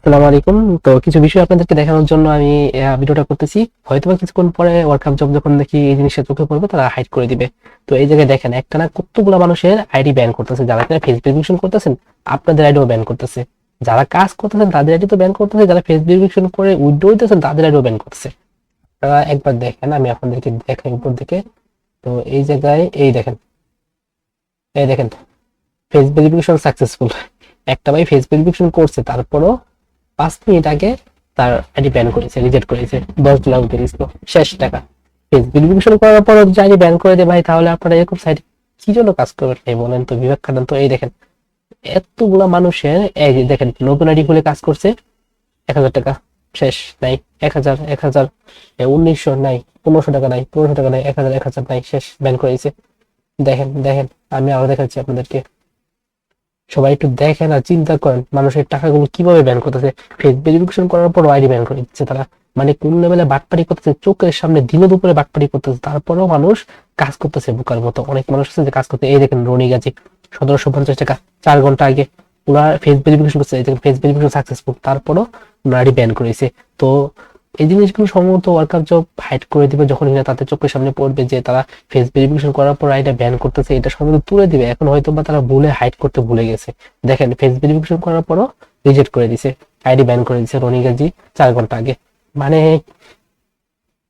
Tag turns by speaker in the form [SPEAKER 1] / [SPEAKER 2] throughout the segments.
[SPEAKER 1] আসসালামু আলাইকুম। তো কিছু বিষয় আপনাদেরকে দেখানোর জন্য আমি ভিডিওটা করতেছি। হয়তোবা কিছুক্ষণ পরে ওয়ার্কআপ জব যখন দেখি এই জিনিসটা চোখে পড়বে তারা হাইড করে দিবে। তো এই জায়গায় দেখেন একটানা কতগুলো মানুষের আইডি ব্যান করতেছে, যারা কিনা ফেস ভেরিফিকেশন করতেছেন আপনাদের আইডিও ব্যান করতেছে। যারা কাজ করতেছেন তাদের আইডি তো ব্যান করতেছে, যারা ফেস ভেরিফিকেশন করে উইথড্র হইতেছেন তাদের আইডিও ব্যান করতেছে। আপনারা একবার দেখেন, আমি আপনাদেরকে দেখাই উপর দিকে। তো এই জায়গায় এই দেখেন ফেস ভেরিফিকেশন সাকসেসফুল। একটা ভাই ফেস ভেরিফিকেশন করছে, তারপরও 5 মিনিট আগে তার আইডি ব্যান করেছে, রিজেক্ট করেছে, $10 দিয়েছিল, শেষ টাকা। ফেস ভেরিফিকেশন করার পর যদি আইডি ব্যান করে দেয় ভাই, তাহলে আপনারা এরকম সাইটে কি জন্য কাজ করবেন ভাই বলেন তো? বিবেক খাটান তো। এই দেখেন এতগুলা মানুষের, এই যে দেখেন নতুন আইডি খুলে কাজ করছে, 1,000 টাকা শেষ, নাই 1,000, 1,000, 1,900 নাই, 1,500 টাকা নাই, 1,500 টাকা নাই, 1,000, 1,000 নাই, শেষ, ব্যান করে দিয়েছে। দেখেন দেখেন, আমি আরো দেখাচ্ছি আপনাদেরকে। সবাই একটু দেখেন আর চিন্তা করেন মানুষের টাকাগুলো কিভাবে ব্যান করতেছে। ফেস ভেরিফিকেশন করার পর আইডি ব্যান করে দিচ্ছে তারা। মানে কোন লেভেলে বাটপারি করতেছে, চোখের সামনে দিনে দুপুরে বাটপারি করতেছে, তারপরেও মানুষ কাজ করতেছে বোকার মতো। অনেক মানুষ আছে যে কাজ করতে, এই দেখেন রনি গাজী, 1,750 টাকা 4 ঘন্টা আগে ওরা ফেস ভেরিফিকেশন করছে, এই দেখেন ফেস ভেরিফিকেশন সাকসেসফুল, তারপরও আইডি ব্যান করেছে। তো এই জিনিসগুলো সম্ভবত ওয়ার্কআপ জব হাইড করে দিবে যখন কিনা তাদের চোখের সামনে পড়বে যে তারা ফেস ভেরিফিকেশন করার পর আইডিটা ব্যান করতেছে, এটা সম্ভবত তুলে দিবে। এখন হয়তো বা তারা ভুলে হাইড করতে ভুলে গেছে। দেখেন ফেস ভেরিফিকেশন করার পরও রিজেক্ট করে দিছে, আইডি ব্যান করে দিছে রনি গাজী 4 ঘন্টা আগে। মানে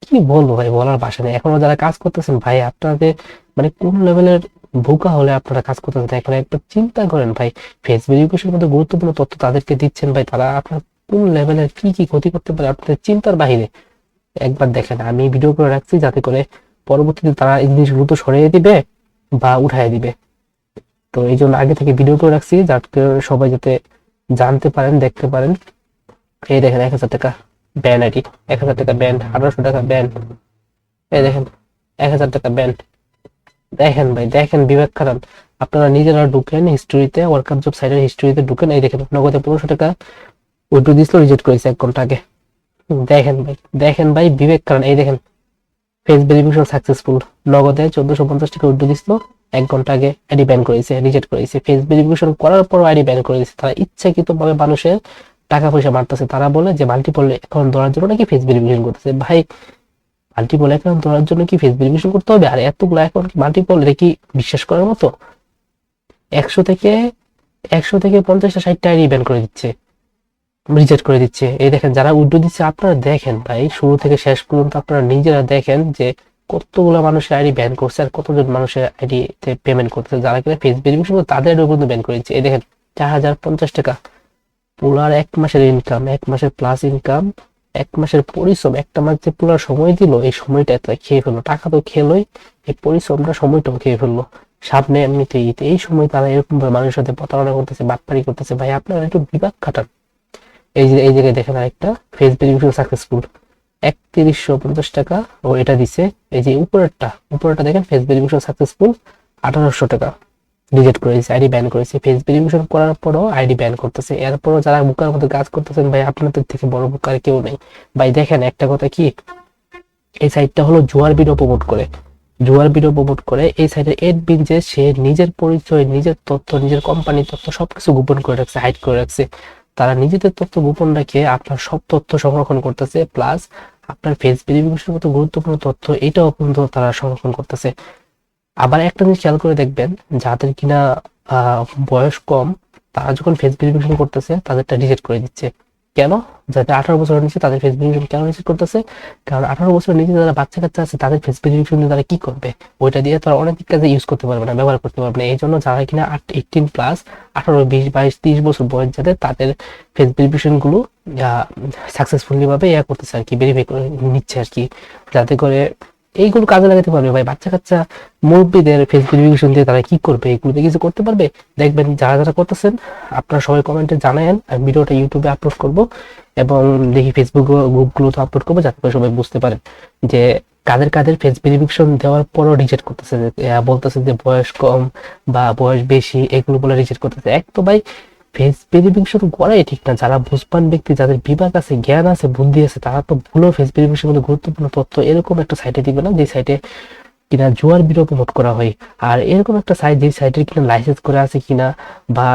[SPEAKER 1] কি বলবো ভাই, বলার ভাষা নেই। এখনো যারা কাজ করতেছেন ভাই, আপনাদের মানে কোন লেভেলের বোকা হলে আপনারা কাজ করতেছেন এখন একবার চিন্তা করেন ভাই। ফেস ভেরিফিকেশনের মতো গুরুত্বপূর্ণ তথ্য তাদেরকে দিচ্ছেন ভাই, তারা আপনার কোন লেভেলের কি কি ক্ষতি করতে পারে আপনাদের চিন্তার বাহিরে। একবার দেখেন, আমি ভিডিও করে রাখছি যাতে করে পরবর্তীতে তারা এই জিনিসগুলো তো সরিয়ে দিবে বা উঠাই দিবে। তো এই জন্য আগে থেকে ভিডিও করে রাখছি যাতে সবাই যাতে জানতে পারেন, দেখতে পারেন। এই দেখেন 1,000 টাকা ব্যান আইডি, 1,000 টাকা ব্যান, 1,800 টাকা ব্যান, এই দেখেন 1,000 টাকা ব্যান। দেখেন ভাই, দেখেন বিবেক খারাপ। আপনারা নিজেরা ঢুকেন হিস্টোরিতে, ওয়ার্কআপ জব সাইটের হিস্টোরিতে ঢুকেন, এই দেখেন নগদে 1,500 টাকা উইথড্র দিছিল, রিজেক্ট করেছে 1 ঘন্টা আগে। দেখেন ভাই, দেখেন ভাই বিবেক কারণ, এই দেখেন ফেস ভেরিফিকেশন সাকসেসফুল, নগদে 1,450 টাকা উইথড্র দিছিল, 1 ঘন্টা আগে আইডি ব্যান করেছে, রিজেক্ট করেছে। ফেস ভেরিফিকেশন করার পর আইডি ব্যান করে দিয়েছে। তারা ইচ্ছাকৃত ভাবে মানুষের টাকা পয়সা মারতেছে। তারা বলে যে মাল্টিপল অ্যাকাউন্ট ধরার জন্য নাকি ফেস ভেরিফিকেশন করতেছে। ভাই মাল্টিপল অ্যাকাউন্ট ধরার জন্য কি ফেস ভেরিফিকেশন করতে হবে? আর এতগুলো অ্যাকাউন্ট কি মাল্টিপল, এটা কি বিশ্বাস করার মতো? 100 থেকে 50টা 60টা আইডি ব্যান করে দিচ্ছে, রিজেক্ট করে দিচ্ছে। এই দেখেন যারা উইথড্র দিচ্ছে, আপনারা দেখেন ভাই শুরু থেকে শেষ পর্যন্ত আপনারা নিজেরা দেখেন যে কতগুলো মানুষের আইডি ব্যান করছে আর কতজন মানুষের আইডি তে পেমেন্ট করতেছে, যারা কিনা ফেস ভেরিফিকেশন করে তাদের আইডি পর্যন্ত ব্যান করে দিচ্ছে। এই দেখেন 4,050 টাকা পুলার 1 মাসের ইনকাম, 1 মাসের প্লাস ইনকাম, 1 মাসের পরিশ্রম, একটা মাস যে পুলার সময় দিল, এই সময়টা এত খেয়ে ফেললো। টাকা তো খেলোই, এই পরিশ্রমটা সময়টাও খেয়ে ফেললো। সামনে এমনিতেই ঈদ, এই সময় তারা এরকম ভাবে মানুষের সাথে প্রতারণা করতেছে, বাটপারি করতেছে। ভাই আপনারা একটু বিবেক খাটান। এই যে এই জায়গায় দেখেন আরেকটা ফেস ভেরিফিকেশন সাকসেসফুল, 3,150 টাকা ও এটা দিছে। এই যে উপরেরটা দেখেন ফেস ভেরিফিকেশন সাকসেসফুল, 1,800 টাকা রিজেক্ট করেছে, আইডি ব্যান করেছে। ফেস ভেরিফিকেশন করার পরও আইডি ব্যান করতেছে। এরপরও যারা বোকার মতো কাজ করতেছেন ভাই, আপনাদের থেকে বড় বোকার কেউ নেই ভাই। দেখেন একটা কথা কি, এই সাইটটা হলো জুয়ার ভিডিও প্রমোট করে, এই সাইটের এডমিন যে সে নিজের পরিচয়, নিজের তথ্য, নিজের কোম্পানির তথ্য সবকিছু গোপন করে রাখছে, হাইড করে রাখছে। তারা নিজেদের তথ্য গোপন রেখে আপনার সব তথ্য সংরক্ষণ করতেছে, প্লাস আপনার ফেস ভেরিফিকেশনের মতো গুরুত্বপূর্ণ তথ্য এটাও পর্যন্ত তারা সংরক্ষণ করতেছে। আবার একটা জিনিস খেয়াল করে দেখবেন, যাদের কিনা বয়স কম, তারা যখন ফেস ভেরিফিকেশন করতেছে তাদেরটা রিজেক্ট করে দিচ্ছে। কেন? যাদের 18 বছরের নিচে তাদের ফেস ভেরিফিকেশন কেন রিজেক্ট করতেছে? কারণ 18 বছরের নিচে যারা বাচ্চা কাচ্চা আছে তাদের ফেস ভেরিফিকেশন তারা কি করবে? ওইটা দিয়ে তারা অনেক কাজে ইউজ করতে পারবে না, ব্যবহার করতে পারবে না। এই জন্য যারা কিনা 18+, 18, 20, 22, 30 বছর বয়স যাদের, তাদের ফেস ভেরিফিকেশন গুলো সাকসেসফুলি ভাবে করতেছে আর কি, ভেরিফাই করে নিচ্ছে আর কি, যাতে করে এইগুলো কাজে লাগাতে পারবে। ভাই বাচ্চা কাচ্চা মুরব্বীদের ফেস ভেরিফিকেশন দিয়ে তারা কি করবে? এগুলো দিয়ে কিছু করতে পারবে? দেখবেন যারা যারা করতেছেন আপনারা সবাই কমেন্টে জানায়েন, আমি ভিডিওটা ইউটিউবে আপলোড করব এবং দেখি ফেসবুক গ্রুপগুলো তো আপলোড করবো, যাতে করে সবাই বুঝতে পারেন যে কাদের কাদের ফেস ভেরিফিকেশন দেওয়ার পরও রিজেক্ট করতেছে, বলতেছে যে বয়স কম বা বয়স বেশি, এগুলো বলে রিজেক্ট করতেছে। এক তো ভাই ফেস ভেরিফিকেশন করাই ঠিক না। যারা বুঝবান ব্যক্তি, যাদের বিবেক আছে, জ্ঞান আছে, বুদ্ধি আছে, তারা তো ভুলো ফেস ভেরিফিকেশন মধ্যে গুরুত্বপূর্ণ তথ্য এরকম একটা সাইটে দিবে না যে সাইটে কিনা জুয়ার ভিডিও প্রমোট করা হয়। আর এরকম একটা সাইট, যে সাইটের কিনা লাইসেন্স করে আছে কিনা বা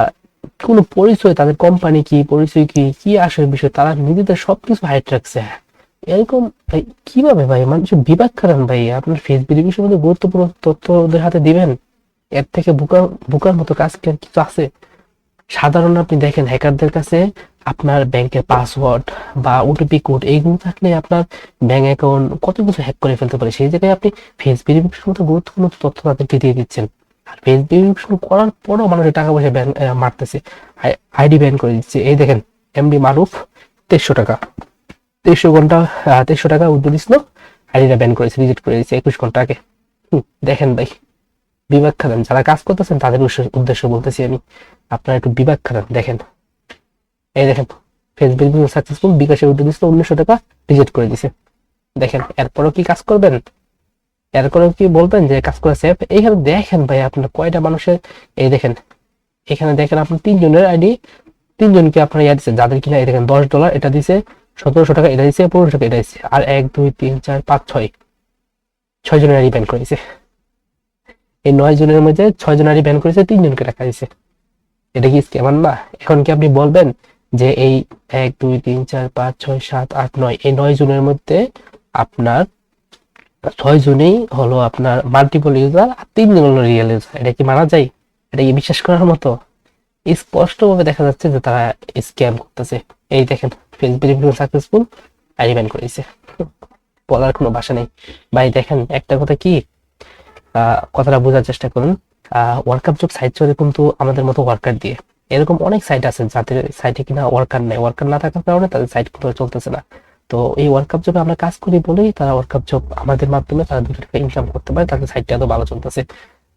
[SPEAKER 1] কোনো পরিচয়, তাদের কোম্পানি কি, পরিচয় কি, কি আসল বিষয়, তারা নিজেদের সবকিছু হাইড রাখছে। এরকম ভাই কিভাবে ভাই মানুষের বিবেক খারাপ ভাই? আপনার ফেস ভেরিফিকেশনের মধ্যে গুরুত্বপূর্ণ তথ্য ওদের হাতে দিবেন? এর থেকে বোকার বোকার মতো কাজ কি আর কিছু আছে? সাধারণ আপনি দেখেন হ্যাকারদের কাছে আপনার ব্যাংকের পাসওয়ার্ড বা ওটিপি কোড এইগুলো থাকলে আপনার ব্যাংক অ্যাকাউন্ট কত কিছু হ্যাক করে ফেলতে পারে। সেই জায়গায় আপনি ফেস ভেরিফিকেশন মতো গুরুত্বপূর্ণ তথ্য তাদেরকে দিয়ে দিচ্ছেন, আর ফেস ভেরিফিকেশন করার পরও মানুষের টাকা পয়সা ব্যান মারতেছে, আইডি ব্যান করে দিচ্ছে। এই দেখেন এমডি মারুফ 2300 টাকা, 2300 ঘন্টা 2300 টাকা উদ্যোগ দিছিল, আইডিটা ব্যান করেছে, রিজেক্ট করে দিচ্ছে 21 ঘন্টা আগে। দেখেন ভাই বিবেক খারাপ। যারা কাজ করতেছেন তাদের উদ্দেশ্য বলতেছি আমি, আপনারা একটু বিবেক খারাপ। দেখেন এই দেখেন ফেসবুক সাকসেসফুল, বিকাশে উঠে দিচ্ছে 1900 টাকা, রিজেক্ট করে দিছে। দেখেন এরপরও কি কাজ করবেন? এরপরেও কি বলবেন যে কাজ করা সেফ? এইখানে দেখেন ভাই আপনার কয়টা মানুষের, এই দেখেন এখানে দেখেন আপনার 3 জনের আইডি, 3 জনকে আপনার ইয়া দিচ্ছে, যাদের কিনা এই দেখেন $10 এটা দিছে, 1700 টাকা এটা দিছে, 1500 টাকা এটা দিচ্ছে, আর 1 2 3 4 5 6 6 জনের আইডি ব্যান করেছে। এই 9 জনের মধ্যে 6 জন আইডি ব্যান করেছে, 3 জনকে টাকা দিছে। এটা কি স্ক্যামার না? এখন কি আপনি বলবেন যে এই 1 2 3 4 5 6 7 8 9 এই 9 জনের মধ্যে আপনার 6 জনেই হলো আপনার মাল্টিপল ইউজার আর 3 জন হলো রিয়েল ইউজার? এটা কি মানা যায়? এটা কি বিশ্বাস করার মতো? স্পষ্ট ভাবে দেখা যাচ্ছে যে তারা স্ক্যাম করতেছে। এই দেখেন face verification successful, ID ban করেছে। বলার কোনো ভাষা নেই ভাই। দেখেন একটা কথা কি, কথাটা বোঝার চেষ্টা করুন। ওয়ার্ল্ড কাপ জব সাইট চলে কিন্তু আমাদের মতো ওয়ার্কার দিয়ে। এরকম অনেক সাইট আছে যাদের সাইটে কিনা ওয়ার্কার নেই, ওয়ার্কার না থাকার কারণে তাদের সাইট কিন্তু চলতেছে না। তো এই ওয়ার্ল্ড কাপ জবে আমরা কাজ করি বলেই তারা ওয়ার্ল্ড কাপ জব আমাদের মাধ্যমে তারা 2 টাকা ইনকাম করতে পারে, তাদের সাইটটা এত ভালো চলতেছে।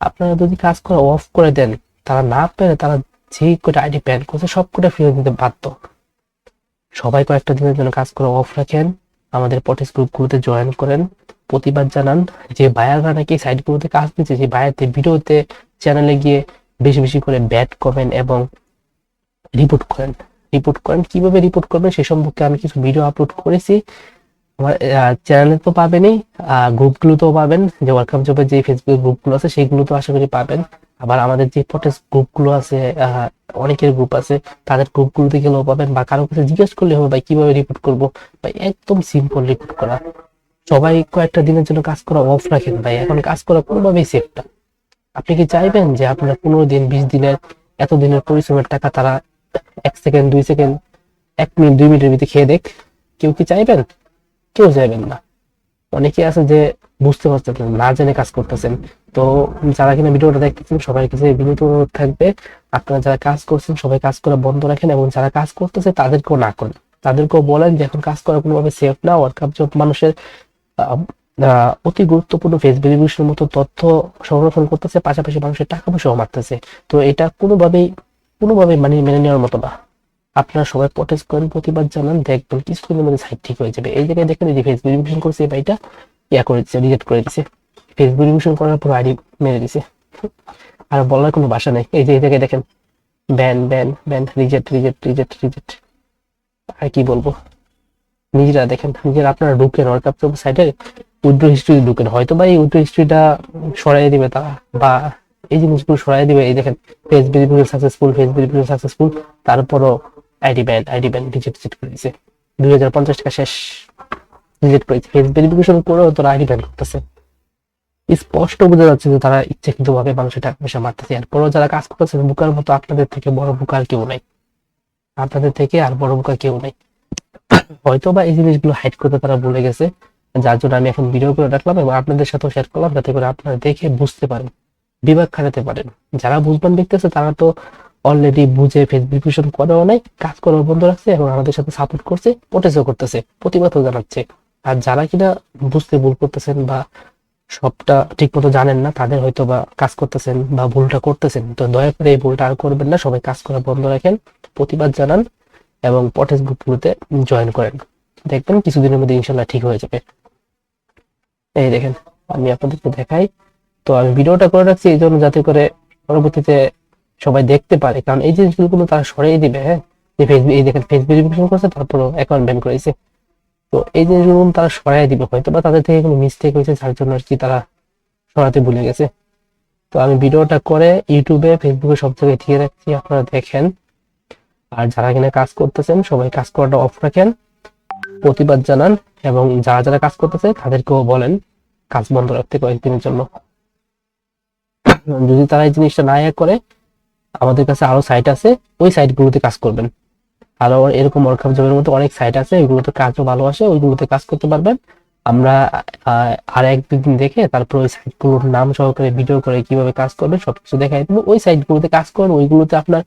[SPEAKER 1] আপনারা যদি কাজ করা অফ করে দেন, তারা না পেরে তারা যে কটা আইডি ব্যান করছে সব কটা ফিরে দিতে বাধ্য। সবাই কয়েকটা দিনের জন্য কাজ করা অফ রাখেন, আমাদের পটেস গ্রুপগুলোতে জয়েন করেন, প্রতিবাদ জানান। যে বায়াররা নাকি সাইটগুলোতে কাজ দিচ্ছে, সেই বায়ারদের ভিডিওতে চ্যানেলে গিয়ে বেশি বেশি করে ব্যাড কমেন্ট এবং রিপোর্ট করেন। রিপোর্ট করেন, কিভাবে রিপোর্ট করবেন সে সম্পর্কে আমি কিছু ভিডিও আপলোড করেছি আমার চ্যানেলে, তো পাবেনই, গ্রুপগুলোতেও পাবেন। যে ওয়ার্ল্ড কাপ জবের যে ফেসবুক গ্রুপগুলো আছে সেগুলো তো আশা করি পাবেন। আবার আমাদের যে পটেস গ্রুপগুলো আছে, অনেকের গ্রুপ আছে, তাদের গ্রুপগুলোতে গেলেও পাবেন। বা কারো কাছে জিজ্ঞেস করলে হবে ভাই কিভাবে রিপোর্ট করবো, ভাই একদম সিম্পল রিপোর্ট করা। সবাই কয়েকটা দিনের জন্য কাজ করা অফ রাখেন ভাই, এখন কাজ করা কোনোভাবেই সেফ না। আপনি কি চাইবেন যে আপনার 15 দিন 20 দিনের এত দিনের পরিশ্রমের টাকা তারা 1 সেকেন্ড 2 সেকেন্ড 1 মিনিট 2 মিনিটের ভিতরে খেয়ে দেখ? কেউ কি চাইবেন? কেউ চাইবেন না। অনেকে আছে যে বুঝতে পারছেন না, না জেনে কাজ করতেছেন। তো যারা কিনা ভিডিওটা দেখতেছেন সবাই কাছে বিনীত অনুরোধ থাকবে, আপনারা যারা কাজ করছেন সবাই কাজ করা বন্ধ রাখেন, এবং যারা কাজ করতেছে তাদেরকেও না করেন, তাদেরকেও বলেন যে এখন কাজ করা কোনোভাবে সেফ না। ওয়ার্ল্ড কাপ জব মানুষের অতি গুরুত্বপূর্ণ ফেস ভেরিফিকেশনের মতো তথ্য সংরক্ষণ করতেছে, পাশাপাশি মানুষের টাকা পয়সাও মারতেছে। তো এটা কোনোভাবেই মানে মেনে নেওয়ার মতো না। আপনারা সবাই প্রটেস্ট করেন, প্রতিবাদ জানান, দেখবেন কিছুদিনের মধ্যে সাইট ঠিক হয়ে যাবে। এই জায়গায় দেখেন এই যে ফেস ভেরিফিকেশন করছে, এই ভাইটা ইয়া করে দিচ্ছে, রিজেক্ট করে দিচ্ছে, ফেস ভেরিফিকেশন করার পর আইডি মেরে দিছে। আর বলার কোনো ভাষা নেই। এই যে এই জায়গায় দেখেন ban ban ban, reject reject reject reject. আর কি বলবো, নিজেরা দেখেন, নিজেরা আপনারা ঢুকেন ওয়ার্ল্ড কাপ সাইটে উইথড্র হিস্ট্রি ঢুকেন, হয়তো বা এই উইথড্র হিস্ট্রিটা সরাই দিবে তারা, বা এই জিনিসগুলো সরাই দিবে। এই দেখেন face verification successful, face verification successful, তারপরও আইডি ব্যান রিজেক্ট করে দিয়েছে। 2050 টাকা শেষ, রিজেক্ট করেছে। ফেস ভেরিফিকেশন করেও তারা আইডি ব্যান করতেছে। স্পষ্ট বোঝা যাচ্ছে যে তারা ইচ্ছাকৃত ভাবে মানুষের টাকা পয়সা মারতেছে। এরপরও যারা কাজ করতেছে, বুকার মতো আপনাদের থেকে বড় বুকার কেউ নাই, আপনাদের থেকে আর বড় বুকার কেউ নাই। হয়তো বা এই জিনিসগুলো হাইড করতে তারা ভুলে গেছে, যার জন্য আমি এখন ভিডিও করে রাখলাম এবং আপনাদের সাথেও শেয়ার করলাম, যাতে করে আপনারা দেখে বুঝতে পারেন, বিবেক খাটাতে পারেন। যারা বুঝবেন দেখতেছে তারা তো অলরেডি বুঝে ফেস ভেরিফিকেশন করেও নাই, কাজ করাও বন্ধ রাখছে এবং আমাদের সাথে সাপোর্ট করছে, প্রোটেস্টও করতেছে, প্রতিবাদও জানাচ্ছে। আর যারা কিনা বুঝতে ভুল করতেছেন বা সবটা ঠিক মতো জানেন না, তাদের হয়তো বা কাজ করতেছেন বা ভুলটা করতেছেন, তো দয়া করে এই ভুলটা আর করবেন না। সবাই কাজ করা বন্ধ রাখেন, প্রতিবাদ জানান এবং পটেস গ্রুপগুলোতে জয়েন করেন, দেখবেন কিছুদিনের মধ্যে ইনশাল্লাহ ঠিক হয়ে যাবে। এই দেখেন আমি আপনাদেরকে দেখাই, তো আমি ভিডিওটা করে রাখছি এই জন্য যাতে করে পরবর্তীতে সবাই দেখতে পারে, কারণ এই জিনিসগুলো তারা সরিয়ে দিবে। হ্যাঁ, যে ফেসবুক, এই দেখেন ফেস ভেরিফিকেশন করছে তারপর অ্যাকাউন্ট ব্যান করেছে, তো এই জিনিসগুলো তারা সরাই দিবে। হয়তো বা তাদের থেকে কোনো মিস্টেক হয়েছে যার জন্য আর কি তারা সরাতে ভুলে গেছে। তো আমি ভিডিওটা করে ইউটিউবে ফেসবুকে সব জায়গায় দিয়ে রাখছি, আপনারা দেখেন। আর যারা এখানে কাজ করতেছেন সবাই কাজ করাটা অফ রাখেন, প্রতিবাদ জানান, এবং যারা যারা কাজ করতেছে তাদেরকেও বলেন কাজ বন্ধ রাখতে কয়েকদিনের জন্য। যদি তারা এই জিনিসটা না করে, আমাদের কাছে আরো সাইট আছে, ওই সাইট গুলোতে কাজ করবেন। আরো এরকম ওয়ার্কশপ জবের মতো অনেক সাইট আছে, ওইগুলোতে কাজও ভালো আসে, ওইগুলোতে কাজ করতে পারবেন। আমরা আর এক দুদিন দেখে তারপর ওই সাইট গুলোর নাম সহকারে ভিডিও করে কিভাবে কাজ করবেন সবকিছু দেখাই দেবো। ওই সাইট গুলোতে কাজ করুন, ওইগুলোতে আপনার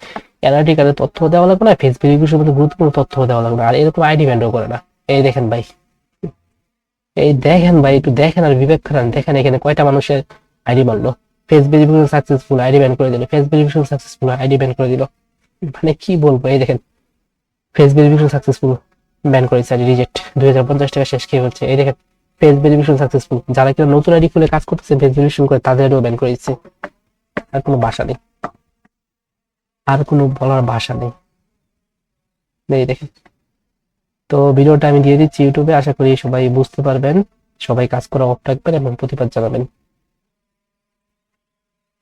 [SPEAKER 1] এনআরটি কার্ডের তথ্য দেওয়া লাগবে না, ফেস ভেরিফিকেশনের মতো গুরুত্বপূর্ণ তথ্য দেওয়া লাগবে না, আর এরকম আইডি ব্যান্ডও করে না। এই দেখেন ভাই, এই দেখেন ভাই, একটু দেখেন আর বিবেক করেন, দেখেন এখানে কয়টা মানুষের আইডি মারলো। Face verification successful, ID ban করে দিল, face verification successful, ID ban করে দিল। মানে কি বলবো, এই দেখেন ফেস ভেরিফিকেশন সাকসেসফুল, ব্যান করেছে, আইডি রিজেক্ট, 2050 টাকা শেষ খেয়ে হচ্ছে। এই দেখেন ফেস ভেরিফিকেশন সাকসেসফুল, যারা কিনা নতুন আইডি খুলে কাজ করতেছে ফেস ভেরিফিকেশন করে তাদেরও ব্যান করে দিচ্ছে। আর কোনো ভাষা নেই, আর কোনো বলার ভাষা নেই। এই দেখেন। তো ভিডিওটা আমি দিয়ে দিচ্ছি ইউটিউবে, আশা করি সবাই বুঝতে পারবেন, সবাই কাজ করা অফ রাখবেন এবং প্রতিবাদ জানাবেন।